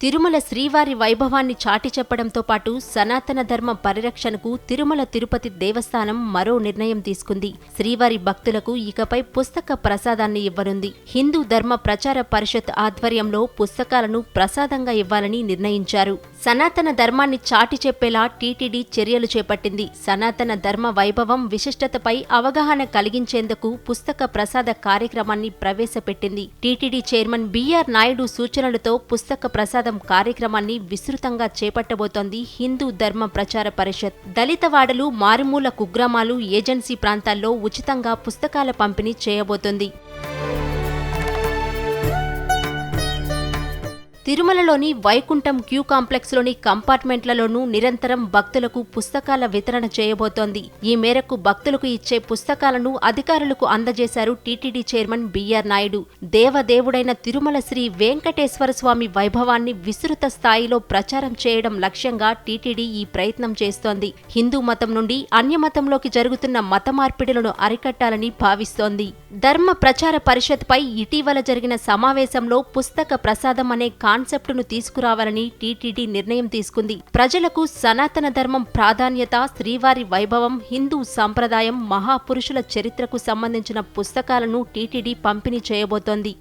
తిరుమల శ్రీవారి వైభవాన్ని చాటి చెప్పడంతో పాటు సనాతన ధర్మ పరిరక్షణకు తిరుమల తిరుపతి దేవస్థానం మరో నిర్ణయం తీసుకుంది. శ్రీవారి భక్తులకు ఇకపై పుస్తక ప్రసాదాన్ని ఇవ్వనుంది. హిందూ ధర్మ ప్రచార పరిషత్ ఆధ్వర్యంలో పుస్తకాలను ప్రసాదంగా ఇవ్వాలని నిర్ణయించారు. సనాతన ధర్మాన్ని చాటి చెప్పేలా టీటీడీ చర్యలు చేపట్టింది. సనాతన ధర్మ వైభవం విశిష్టతపై అవగాహన కలిగించేందుకు పుస్తక ప్రసాద కార్యక్రమాన్ని ప్రవేశపెట్టింది. టీటీడీ చైర్మన్ బిఆర్ నాయుడు సూచనలతో పుస్తక ప్రసాదం కార్యక్రమాన్ని విస్తృతంగా చేపట్టబోతోంది హిందూ ధర్మ ప్రచార పరిషత్. దళితవాడలు, మారుమూల కుగ్రామాలు, ఏజెన్సీ ప్రాంతాల్లో ఉచితంగా పుస్తకాల పంపిణీ చేయబోతోంది. తిరుమలలోని వైకుంఠం క్యూ కాంప్లెక్స్లోని కంపార్ట్మెంట్లలోనూ నిరంతరం భక్తులకు పుస్తకాల వితరణ చేయబోతోంది. ఈ మేరకు భక్తులకు ఇచ్చే పుస్తకాలను అధికారులకు అందజేశారు టీటీడీ చైర్మన్ బిఆర్ నాయుడు. దేవదేవుడైన తిరుమల శ్రీ వెంకటేశ్వర స్వామి వైభవాన్ని విస్తృత స్థాయిలో ప్రచారం చేయడం లక్ష్యంగా టీటీడీ ఈ ప్రయత్నం చేస్తోంది. హిందూ మతం నుండి అన్యమతంలోకి జరుగుతున్న మత మార్పిడులను అరికట్టాలని భావిస్తోంది. ధర్మ ప్రచార పరిషత్ పై ఇటీవల జరిగిన సమావేశంలో పుస్తక ప్రసాదం అనే కాన్సెప్టును తీసుకురావాలని టీటీడీ నిర్ణయం తీసుకుంది. ప్రజలకు సనాతన ధర్మం ప్రాధాన్యత, శ్రీవారి వైభవం, హిందూ సంప్రదాయం, మహాపురుషుల చరిత్రకు సంబంధించిన పుస్తకాలను టీటీడీ పంపిణీ చేయబోతోంది.